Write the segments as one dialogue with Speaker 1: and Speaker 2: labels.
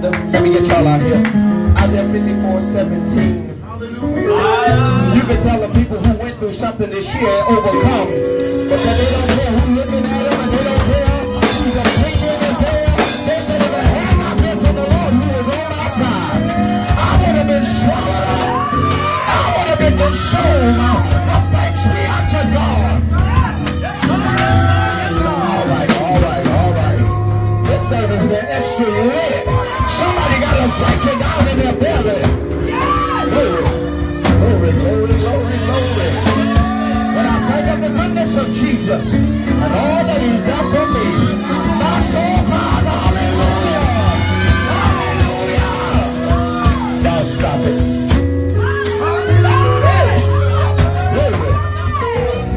Speaker 1: chapter. Let me get y'all out here. Isaiah 54:17. You can tell the people who went through something this year and overcome, because they don't care who's looking at them and they don't care who's opinion is there. They said if it had not been for the Lord who was on my side, I would have been swallowed up. I would have been consumed. But thanks be unto God. All right. This service been extra lit. Somebody got to psych you down in their belly. Glory. When I think of the goodness of Jesus and all that he's done for me, my soul cries, hallelujah! Hallelujah! Now stop it.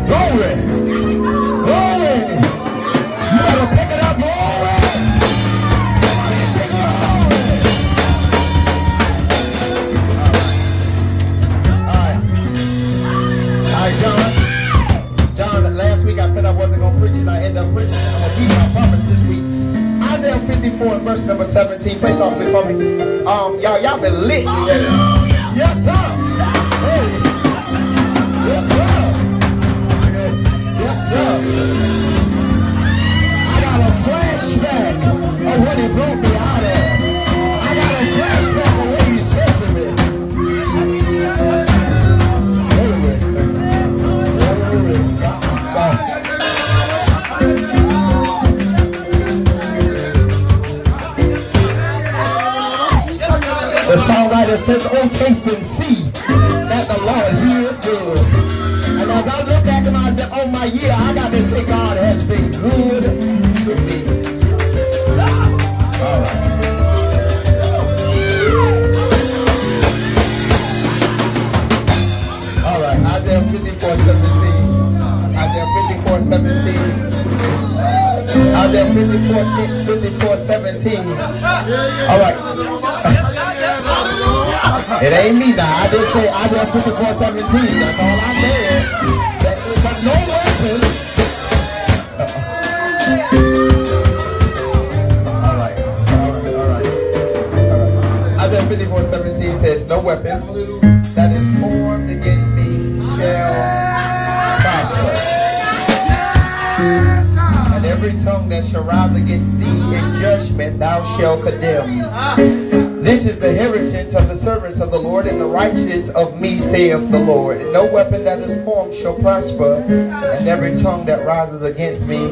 Speaker 1: Glory! You better pick it up, glory! Somebody say glory! John, last week I said I wasn't going to preach and I ended up preaching. I'm going to keep my promise this week. Isaiah 54 and verse number 17. Play softly for me. Y'all been lit today. Yes, sir. Hey. Yes, sir. Yes, sir. I got a flashback of what he brought me out of. I got a flashback of what he said to me. The songwriter says, oh, taste and see that the Lord, he is good. And as I look back on my year, I got to say God has been good to me. All right. All right, Isaiah 54:17. Isaiah 54:17. Isaiah 54:17. All right. It ain't me now. I just say Isaiah 54:17. That's all I said. But no weapon. All right. Isaiah 54:17 says, no weapon that is formed against me shall prosper. And every tongue that shall rise against thee in judgment thou shalt condemn. This is the heritage of the servants of the Lord, and the righteous of me, saith the Lord. And no weapon that is formed shall prosper, and every tongue that rises against me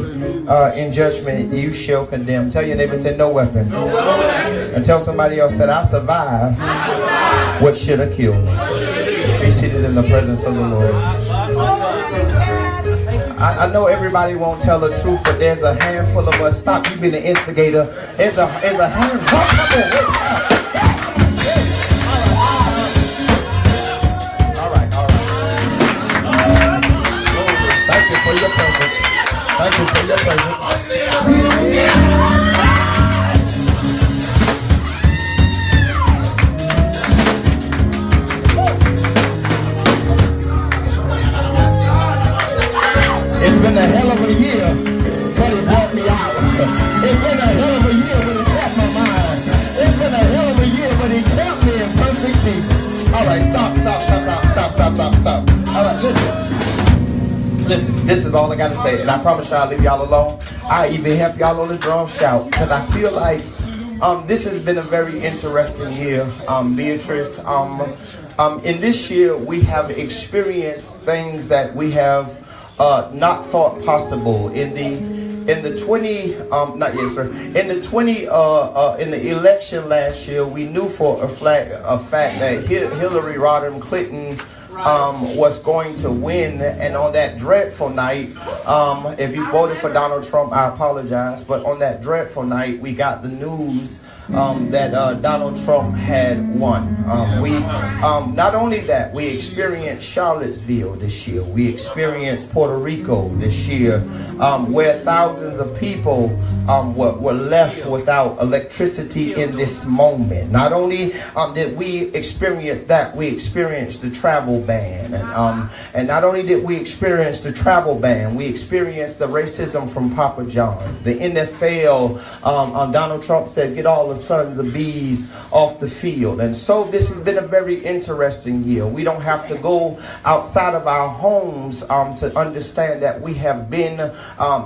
Speaker 1: in judgment you shall condemn. Tell your neighbor, say, no weapon. No weapon. And tell somebody else, that I survived what should have killed me. Be seated in the presence of the Lord. I know everybody won't tell the truth, but there's a handful of us. Stop, you being the instigator. There's a handful. Thank you for your presence. Thank you for your presence. It's been a hell of a year, but it brought me out. It's been a hell of a year, but it kept my mind. It's been a hell of a year, but it kept me in perfect peace. All right, stop. All right, listen, this is all I got to say, and I promise you I'll leave y'all alone. I even help y'all on the drum shout, because I feel like this has been a very interesting year, Beatrice. In this year, we have experienced things that we have not thought possible. In the election last year, we knew for a fact that Hillary Rodham Clinton was going to win, and on that dreadful night, if you voted for Donald Trump, I apologize, but on that dreadful night, we got the news that Donald Trump had won. We not only that, we experienced Charlottesville this year. We experienced Puerto Rico this year, where thousands of people were left without electricity in this moment. Not only did we experience that, we experienced the travel ban. And not only did we experience the travel ban, we experienced the racism from Papa John's. The NFL, Donald Trump said, get all the sons of bees off the field. And so this has been a very interesting year. We don't have to go outside of our homes to understand that we have been,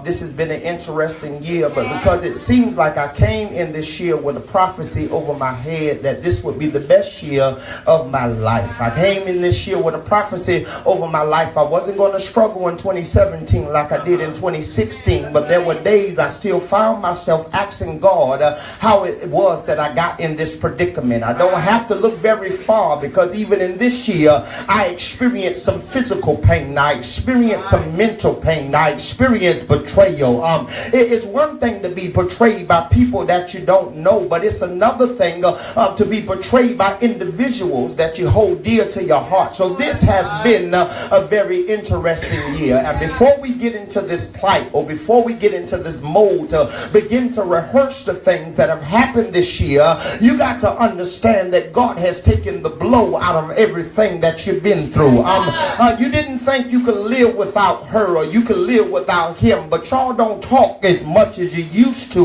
Speaker 1: this has been an interesting year, but because it seems like I came in this year with a prophecy over my head that this would be the best year of my life. I came in this year with a prophecy over my life. I wasn't going to struggle in 2017 like I did in 2016, but there were days I still found myself asking God how it was that I got in this predicament. I don't have to look very far, because even in this year I experienced some physical pain. I experienced some mental pain. I experienced betrayal. It is one thing to be betrayed by people that you don't know, but it's another thing to be betrayed by individuals that you hold dear to your heart. So this has been a very interesting year. And before we get into this plight, or before we get into this mode to begin to rehearse the things that have happened this year, you got to understand that God has taken the blow out of everything that you've been through. You didn't think you could live without her, or you could live without him, but y'all don't talk as much as you used to,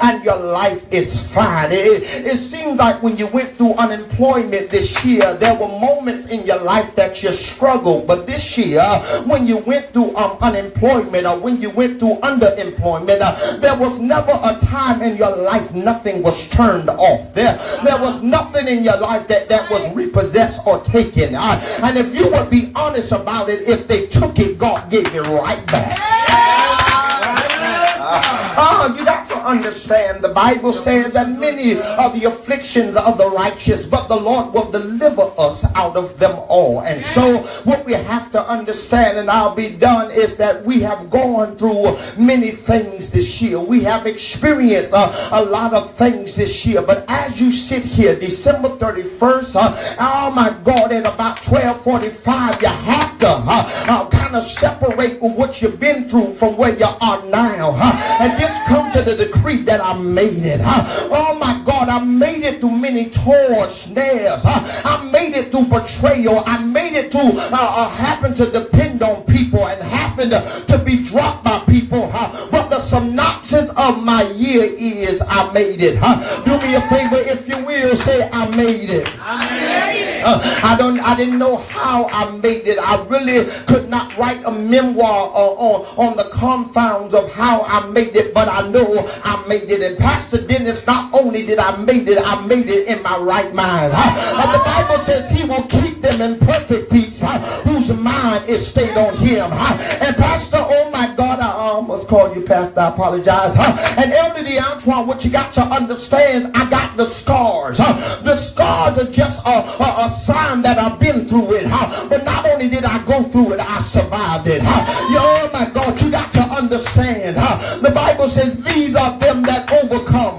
Speaker 1: and your life is fine. It seems like when you went through unemployment this year, there were moments in your life that you struggled, but this year when you went through unemployment, or when you went through underemployment, there was never a time in your life nothing was turned off. There was nothing in your life that was repossessed or taken. And if you would be honest about it, if they took it, God gave it right back. You got to understand, the Bible says that many are the afflictions of the righteous, but the Lord will deliver us out of them all. And so what we have to understand, and I'll be done, is that we have gone through many things this year. We have experienced a lot of things this year. But as you sit here, December 31st, oh my God, at about 12:45, you have to kind of separate what you've been through from where you are now, and just come to the decree that I made it. Oh my God, I made it through many toils, snares. I made it through betrayal. I made it through having to depend on people and having to be dropped by people. But the synopsis of my year is I made it. Do me a favor, if you will, say I made it. I made it. I didn't know how I made it. I really could not write a memoir on the confounds of how I made it, but I know I made it. And Pastor Dennis, not only did I made it in my right mind. The Bible says he will keep them in perfect peace whose mind is stayed on him. And Pastor, oh my God, I almost called you Pastor, I apologize. And Elder DeAntoine, what you got to understand, I got the scars. The scars are just a sign that I've been through it. But not only did I go through it, I survived it. Oh my God, you got to understand. The Bible says these are them that overcome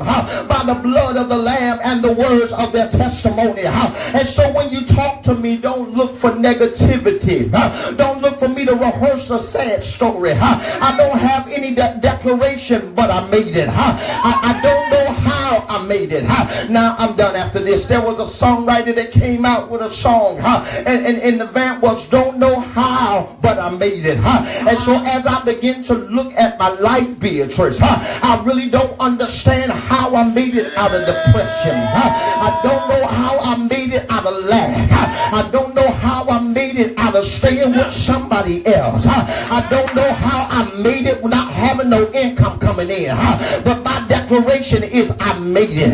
Speaker 1: by the blood of the Lamb and the words of their testimony. And so when you talk to me, don't look for negativity. Don't look for me to rehearse a sad story. I don't have any declaration, but I made it. I don't know how I made it. Now I'm done after this. There was a songwriter that came out with a song, and the vamp was don't know how, but I made it. And so as I begin to look at my life, Beatrice, I really don't understand how I made it out of depression. I don't know how I made it out of lack. I don't know how I made it out of staying with somebody else. I don't know how I made it without having no income coming in. But my declaration is I made it.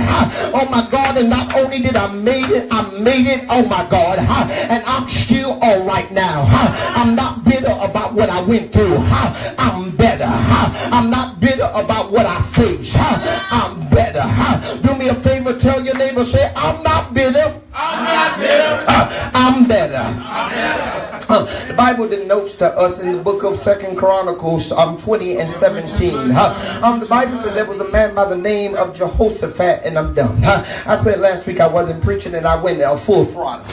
Speaker 1: Oh my God, and not only did I made it, oh my God, and I'm still all right now. I'm not bitter about what I went through. I'm better. I'm not bitter about what I face. I'm better. Do me a favor, tell your neighbor, say, I'm not bitter. I'm not bitter. I'm better. The Bible denotes to us in the book of 2 Chronicles 20 and 17. The Bible said there was a man by the name of Jehoshaphat, and I'm done. I said last week I wasn't preaching and I went full throttle.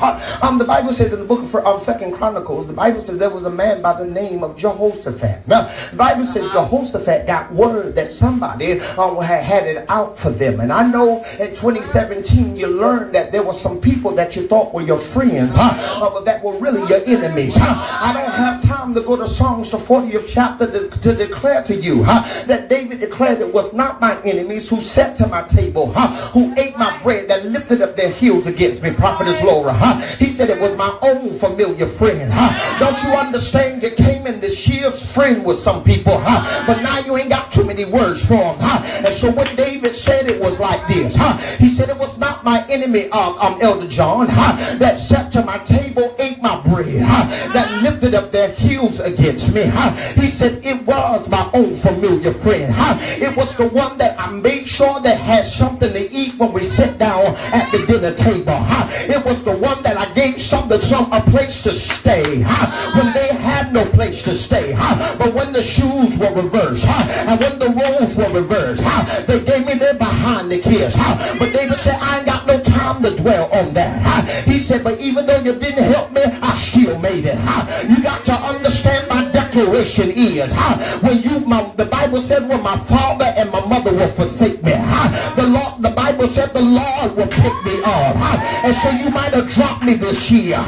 Speaker 1: The Bible says in the book of 2 Chronicles, the Bible says there was a man by the name of Jehoshaphat. Now, the Bible says Jehoshaphat got word that somebody had it out for them. And I know in 2017 you learned that there were some people that you thought were your friends, but that were really your enemies. I don't have time to go to Psalms, the 40th chapter, to declare to you that David declared it was not my enemies who sat to my table, who ate my bread, that lifted up their heels against me. Prophetess Laura, he said it was my own familiar friend. Don't you understand? You came in this year's friend with some people, but now you ain't got too many words for them. And so what David said, it was like this. He said it was not my enemy, Elder John, that sat to my table, ate my bread, that lifted up their heels against me. He said it was my own familiar friend. It was the one that I made sure that had something to eat when we sit down at the dinner table. It was the one that I gave a place to stay when they had no place to stay. But when the shoes were reversed and when the roles were reversed, they gave me their behind the kiss. But David said, I ain't got no time to dwell on that. He said, but even though you didn't help me, I still made it. You got to understand my declaration is the Bible said when my father and my mother will forsake me, the Bible said the Lord will pick me up. And so you might have dropped me this year,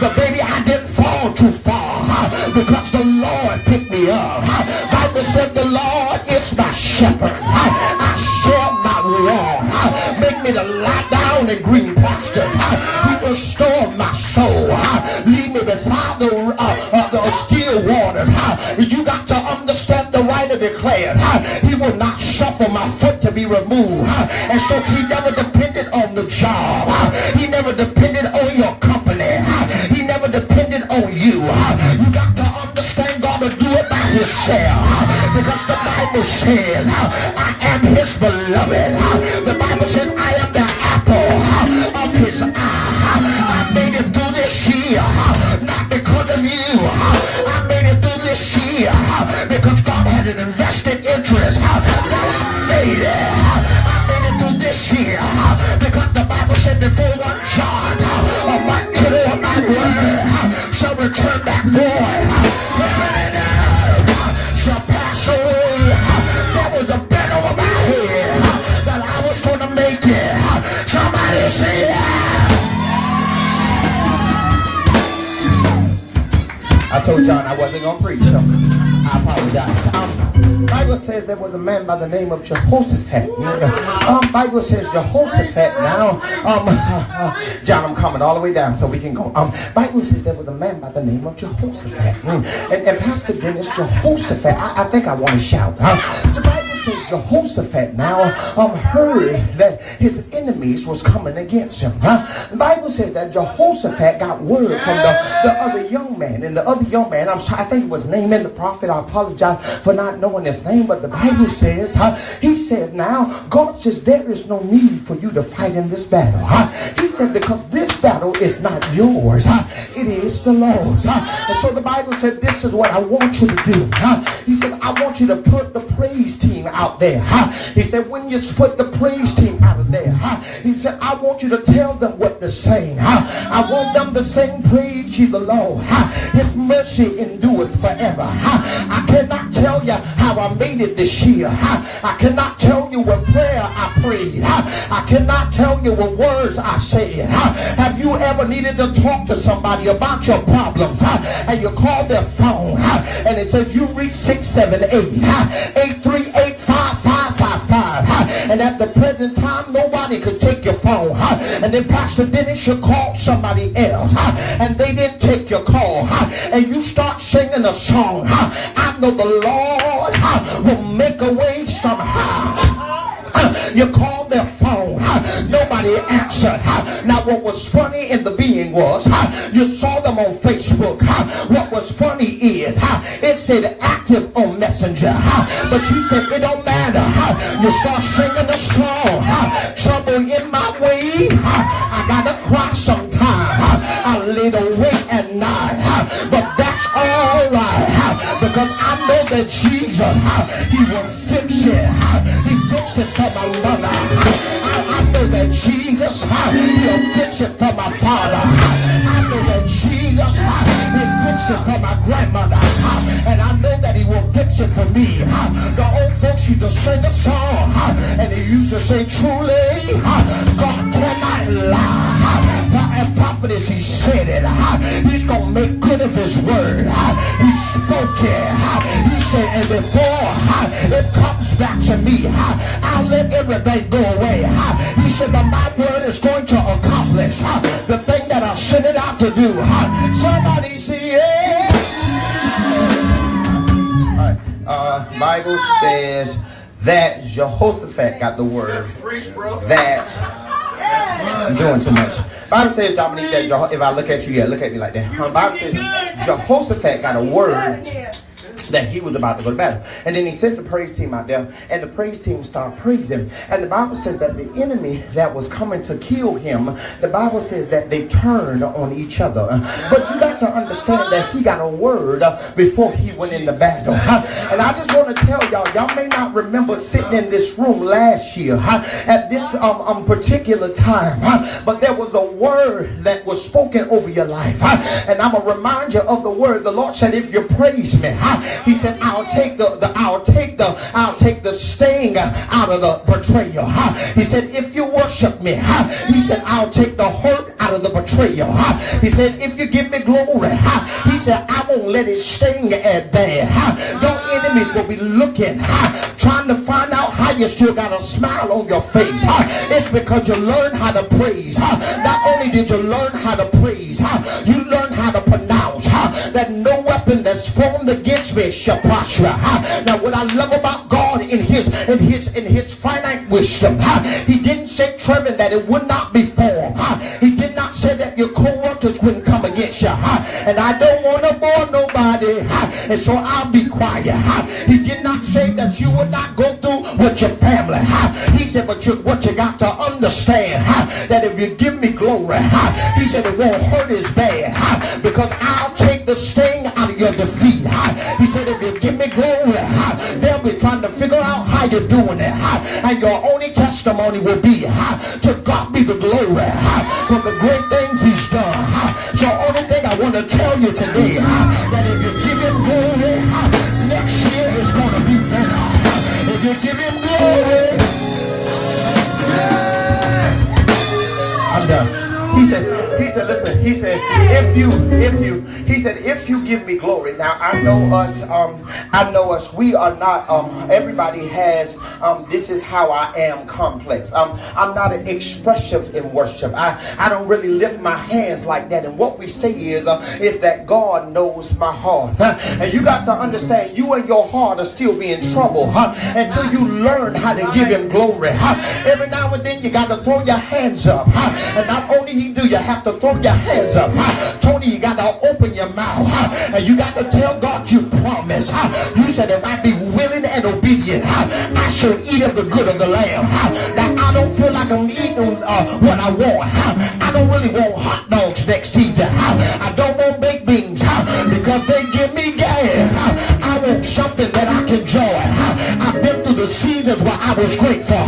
Speaker 1: but baby, I didn't fall too far because the Lord picked me up. Bible said the Lord is my shepherd, I shall not want. Make me to lie down in green pastures. He will restore my soul. Lead me beside the still waters. You got to understand the writer declared, he will not suffer my foot to be removed. And so he never depended on the job. He never depended on your company. He never depended on you. You got to understand God will do it by himself. Because the Bible said, I am his beloved. The Bible said, I am the apple of his eye. I made it through this year, not because of you. I made it through this year because God had an invested interest. I made it. I made it through this year because the Bible said before one John, my tittle of my word shall return back void. Heaven and earth shall pass away. There was a bed over my head that I was going to make it. Somebody say that. I told John I wasn't going to preach, so I apologize. Bible says there was a man by the name of Jehoshaphat. Bible says Jehoshaphat now. John, I'm coming all the way down so we can go. Bible says there was a man by the name of Jehoshaphat. And Pastor Dennis, Jehoshaphat, I think I want to shout. The Bible says Jehoshaphat now heard that his enemies was coming against him. The Bible says that Jehoshaphat got word from the other young man. And the other young man, I think it was Naaman the prophet. I apologize for not knowing his name, but the Bible says, he says now, God says there is no need for you to fight in this battle. He said because this battle is not yours, it is the Lord's. And so the Bible said this is what I want you to do. He said I want you to put the praise team out there. He said when you put the praise team out of there, he said I want you to tell them what to sing. I want them to sing praise ye the Lord. His mercy endureth forever. I cannot tell you how I made it this year. I cannot tell you what prayer I prayed. I cannot tell you what words I said. Have you ever needed to talk to somebody about your problems and you call their phone and it says you reach 678-838-5555 and at the present time nobody could take your phone, and then Pastor Dennis should call somebody else and they didn't take your call, and you start singing a song, I know the Lord will make a way somehow. You called their phone, nobody answered. Now what was funny in the being was you saw them on Facebook. What was funny is it said active on Messenger, but you said it don't matter. You start singing the song, trouble in my way, I gotta cry sometime, I lay awake at night, but that's Jesus, he will fix it. He fixed it for my mother. I know that Jesus, he'll fix it for my father. I know that Jesus, he fixed it for my grandmother. And I know that he will fix it for me. The old folks used to sing a song, and they used to say, truly, God cannot lie. And prophetess, he said it. He's going to make good of his word. He spoke it. He said, and before it comes back to me, I'll let everything go away. He said, but my word is going to accomplish the thing that I sent it out to do. Somebody say, yeah. All right. Bible says that Jehoshaphat got the word that I'm doing too much. Bible says, Dominique, that if I look at you, yeah, look at me like that. Bible says Jehoshaphat got a word that he was about to go to battle. And then he sent the praise team out there, and the praise team started praising. And the Bible says that the enemy that was coming to kill him, the Bible says that they turned on each other. But you got to understand that he got a word before he went into battle. And I just want to tell y'all may not remember sitting in this room last year at this particular time, but there was a word that was spoken over your life. And I'm going to remind you of the word. The Lord said, if you praise me, he said, I'll take the sting out of the betrayal. He said, if you worship me, he said, I'll take the hurt out of the betrayal. He said, if you give me glory, he said, I won't let it sting as bad. Your enemies will be looking, trying to find out how you still got a smile on your face. It's because you learned how to praise. Not only did you learn how to praise, you learned how to pronounce that no weapon that's formed against me shall prosper. Now what I love about God in his finite wisdom, he didn't say, Trevor, that it would not be formed. He did not say that your co-workers wouldn't come against you. And I don't want to bore nobody, and so I'll be quiet. He did not say that you would not go through with your family. He said, but what you got to understand, that if you give me glory, he said it won't hurt as bad, because I'll take the sting out of your defeat. He said, if you give me glory, they'll be trying to figure out how you're doing it. And your only testimony will be, to God be the glory for the great things he's done. So only thing I want to tell you today, that if you give him glory, next year is going to be better. If you give him glory, I'm done. He said, listen, he said, if you give me glory. Now I know us, we are not, everybody has, this is how I am complex. I'm not expressive in worship. I don't really lift my hands like that. And what we say is that God knows my heart. And you got to understand, you and your heart are still be in trouble until you learn how to give him glory. Every now and then you got to throw your hands up. And not only do you have to throw your hands up, Tony, you got to open your mouth, and you got to tell God you promise. You said, if I be willing and obedient, I shall eat of the good of the land. Now I don't feel like I'm eating what I want. I don't really want hot dogs next season. I don't want baked beans because they give me gas. I want something that I can enjoy. I've been through the seasons where I was grateful,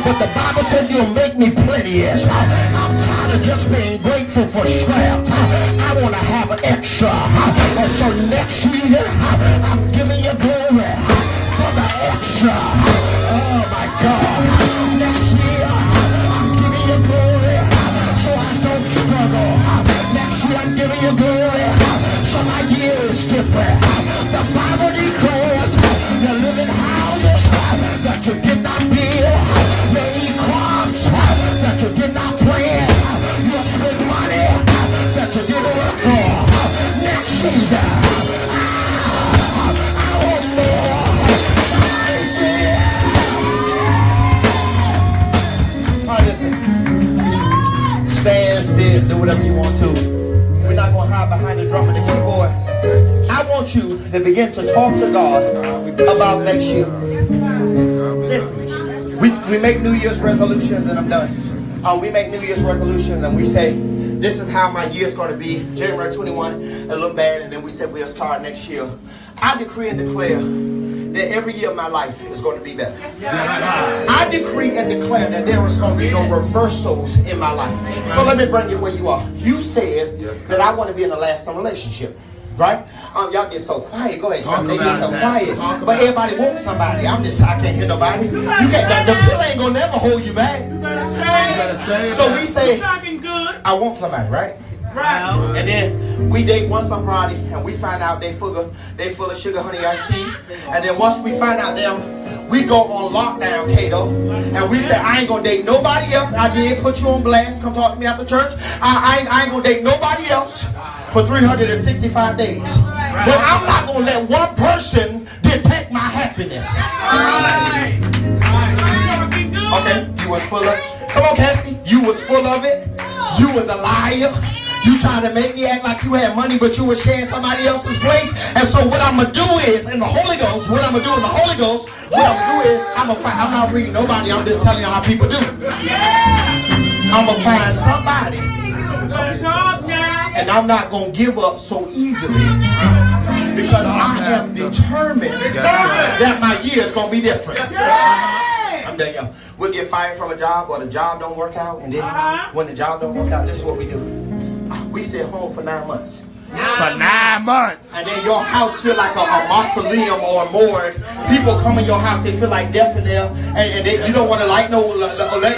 Speaker 1: but the Bible said you'll make me plenteous. I'm tired of just being grateful for scraps. I want to have an extra. And so next season, I'm giving you glory for the extra. Oh my God. Next year, I'm giving you glory so I don't struggle. Next year, I'm giving you glory so my year is different. The Bible declares you live in houses that you did not build. You eat crops that you did not plant. You spend money that you didn't work for. Next season, I want more. Somebody say, all right, listen. Stand, sit, do whatever you want to. We're not going to hide behind the drum and the keyboard. I want you to begin to talk to God about next year. We make New Year's resolutions, and I'm done. We make New Year's resolutions, and we say, this is how my year's going to be. January 21, a little bad, and then we said we'll start next year. I decree and declare that every year of my life is going to be better. I decree and declare that there is going to be no reversals in my life. So let me bring you where you are. You said that I want to be in a lasting relationship. Right? Y'all get so quiet. Go ahead. They get so quiet. But everybody wants somebody. I can't hear nobody. You can't. The pill ain't gonna never hold you back.
Speaker 2: You better say it.
Speaker 1: So we say,
Speaker 2: I
Speaker 1: want somebody, right?
Speaker 2: Right.
Speaker 1: And then we date once on Friday, and we find out they full of sugar, honey, iced tea. And then once we find out them, we go on lockdown, Kato, and we say, I ain't gonna date nobody else. I did put you on blast. Come talk to me after church. I ain't gonna date nobody else for 365 days. But I'm not gonna let one person detect my happiness. Okay, you was full of, come on, Cassie, you was full of it. You was a liar. You trying to make me act like you had money, but you were sharing somebody else's place. And so what I'm gonna do is, in the Holy Ghost, I'm not reading nobody, I'm just telling you how people do. I'm gonna find somebody, and I'm not gonna give up so easily, because I am determined that my year is gonna be different. I'm telling you, we'll get fired from a job, or the job don't work out, and then when the job don't work out, this is what we do. We sit home for 9 months.
Speaker 3: For 9 months.
Speaker 1: And then your house feel like a mausoleum or a morgue. People come in your house, they feel like death in there, and you don't want to let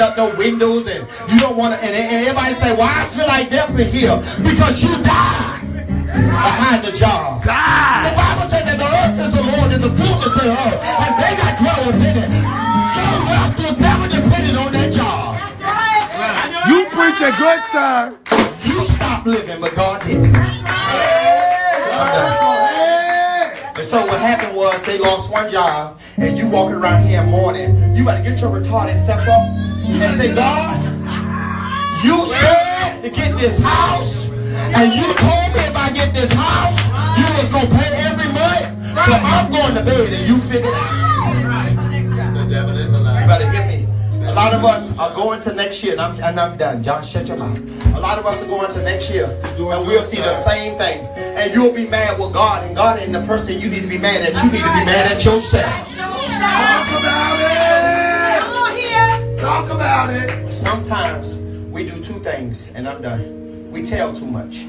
Speaker 1: up no windows, and you don't want to. And everybody say, "Why I feel like death in here?" Because you died behind the job. The Bible said that the earth is the Lord and the fullness thereof, and they that dwell within it. Your wealth was never dependent on that job.
Speaker 3: You preaching good, sir.
Speaker 1: You stopped living, but God didn't. And so what happened was they lost one job, and you walking around here mourning. You better get your retarded self up and say, God, you said to get this house, and you told me if I get this house, you was going to pay every month, so I'm going to bed, and you figure it out.
Speaker 3: The devil is alive.
Speaker 1: You better hear me. A lot of us are going to next year, and I'm done. John, shut your mouth. A lot of us are going to next year, and we'll see the same thing. And you'll be mad with God, and God ain't the person you need to be mad at. You need to be mad at yourself.
Speaker 3: Talk about it.
Speaker 2: Come on here.
Speaker 3: Talk about it.
Speaker 1: Sometimes we do two things, and I'm done. We tell too much.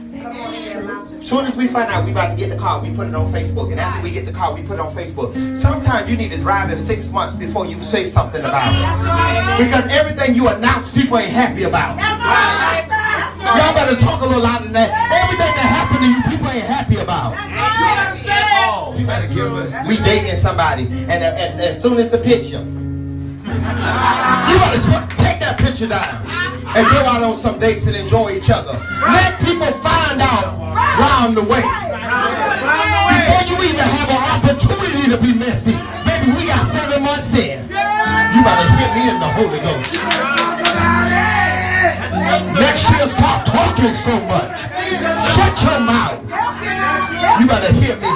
Speaker 1: Soon as we find out we about to get the car, we put it on Facebook. And after we get the car, we put it on Facebook. Sometimes you need to drive it 6 months before you say something about it. Because everything you announce, people ain't happy about. Y'all better talk a little louder than that. Everything that happened to you, people ain't happy about. We dating somebody, and as soon as the picture, you better take that picture down and go out on some dates and enjoy each other. Let people find out round the way. Before you even have an opportunity to be messy, baby, we got 7 months in. You better hear me in the Holy Ghost. Next year, stop talking so much. Shut your mouth. You better hear me.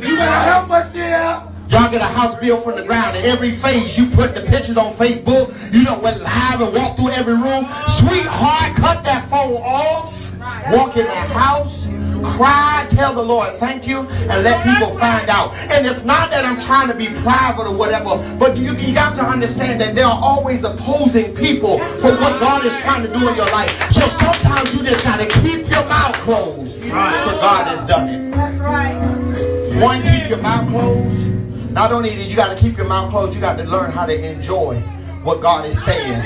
Speaker 3: You better help us here.
Speaker 1: Y'all get a house built from the ground, and every phase you put the pictures on Facebook. You don't went live and walk through every room. Sweetheart, cut that phone off. Walk in that house, cry, tell the Lord thank you, and let people find out. And it's not that I'm trying to be private or whatever, but you got to understand that there are always opposing people for what God is trying to do in your life. So sometimes you just got to keep your mouth closed till God has done it.
Speaker 4: That's right.
Speaker 1: One, keep your mouth closed. Not only did you got to keep your mouth closed, you got to learn how to enjoy what God is saying.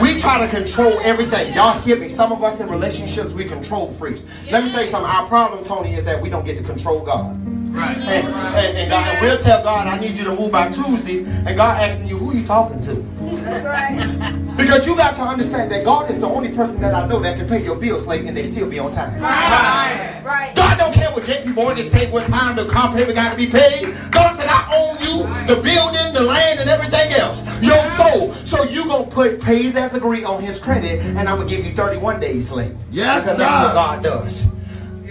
Speaker 1: We try to control everything. Y'all hear me? Some of us in relationships, we control freaks. Let me tell you something. Our problem, Tony, is that we don't get to control God.
Speaker 2: Right.
Speaker 1: And God, we'll tell God, I need you to move by Tuesday. And God asking you, who are you talking to?
Speaker 4: That's right.
Speaker 1: Because you got to understand that God is the only person that I know that can pay your bills late and they still be on time.
Speaker 4: Right.
Speaker 1: God don't care what JP Morgan say what time the car payment got to be paid. God said, I own you, the building, the land, and everything else. Your soul. So you going to put pays as agreed on his credit, and I'm going to give you 31 days late.
Speaker 3: Yes,
Speaker 1: because
Speaker 3: sir.
Speaker 1: that's what God does.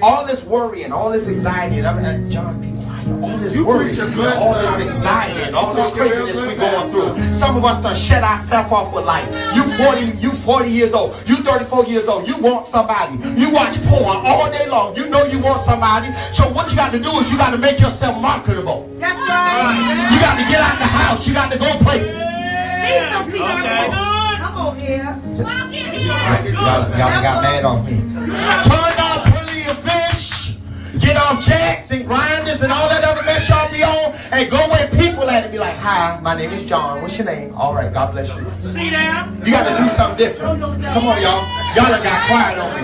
Speaker 1: All this worry and all this anxiety, and John, be quiet. all this
Speaker 3: You
Speaker 1: worry,
Speaker 3: preach a good
Speaker 1: all this
Speaker 3: sermon.
Speaker 1: anxiety, and all this
Speaker 3: Talk a real
Speaker 1: craziness we
Speaker 3: good
Speaker 1: going through.
Speaker 3: pastor.
Speaker 1: Some of us done shut ourselves off with life. You 40 years old. You 34 years old. You want somebody. You watch porn all day long. You know you want somebody. So what you got to do is you got to make yourself marketable.
Speaker 4: That's right.
Speaker 1: You got to get out the house. You got to go places.
Speaker 4: See some people.
Speaker 2: Okay.
Speaker 4: Come on here.
Speaker 1: Y'all got mad off me. Turn off plenty of fish. Get off jacks and grinders and all that other mess y'all be on. And go where people at and be like, hi, my name is John. What's your name? All right, God bless you.
Speaker 2: See that?
Speaker 1: You got to do something different. Come on, y'all. Y'all done got quiet on me.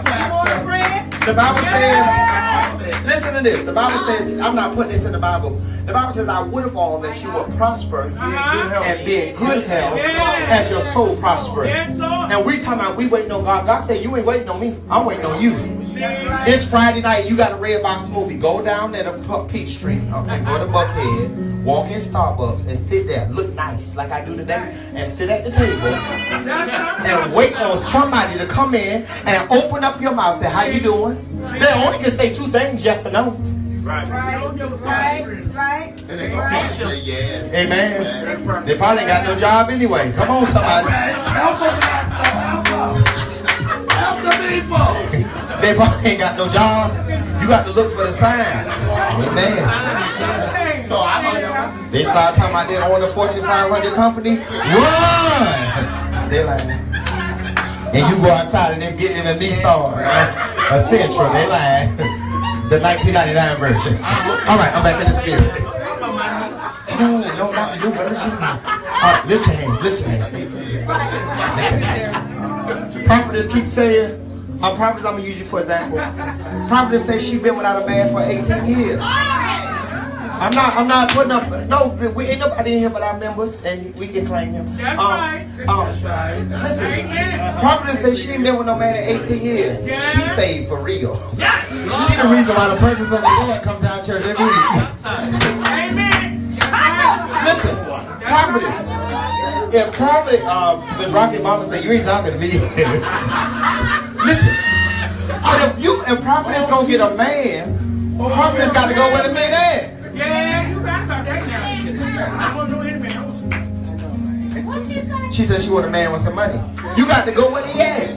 Speaker 4: Come on, friend.
Speaker 1: The Bible says, listen to this. The Bible says, I'm not putting this in the Bible. The Bible says, I would have all that you will prosper and be in good health as your soul prosper.
Speaker 2: Yes, Lord.
Speaker 1: And we talking about we waiting on God. God said, you ain't waiting on me. I'm waiting on you.
Speaker 4: That's right.
Speaker 1: It's Friday night. You got a red box movie. Go down there to Peachtree and go to Buckhead. Walk in Starbucks and sit there. Look nice like I do today. And sit at the table and wait on somebody to come in and open up your mouth and say, how you doing? They only can say two things, yes or no.
Speaker 2: Right.
Speaker 4: Right.
Speaker 3: And they gonna say yes.
Speaker 1: Amen. They probably ain't got no job anyway. Come on, somebody.
Speaker 3: Help them, Pastor. Help them. Help the people.
Speaker 1: They probably ain't got no job. You got to look for the signs. Amen.
Speaker 3: So I know y'all.
Speaker 1: They start talking about they own a Fortune 500 company. Run! They like, and you go outside and them getting in a Nissan, a Sentra. They like the 1999 version. All right, I'm back in the spirit. No, not the new version. Lift your hands, lift your hands. Prophetess keep saying, prophetess, I'm gonna use you for example. Prophetess says she been without a man for 18 years. I'm not putting up, no, we ain't nobody in here but our members, and we can claim him.
Speaker 2: That's right.
Speaker 1: Listen,
Speaker 2: Amen.
Speaker 1: Prophetess says she ain't been with no man in 18 years.
Speaker 2: Yeah.
Speaker 1: She saved for real.
Speaker 2: Yes.
Speaker 1: She the reason why the presence of the Lord comes down church every week.
Speaker 2: Amen.
Speaker 1: Listen, Prophetess, if Prophet, Miss Rocky Mama say you ain't talking to me. Listen, but if Prophetess gonna get a man, Prophetess got to go where the men at.
Speaker 2: Yeah, you right about that now. I don't know any man.
Speaker 1: She said she want a man with some money. You got to go where he at.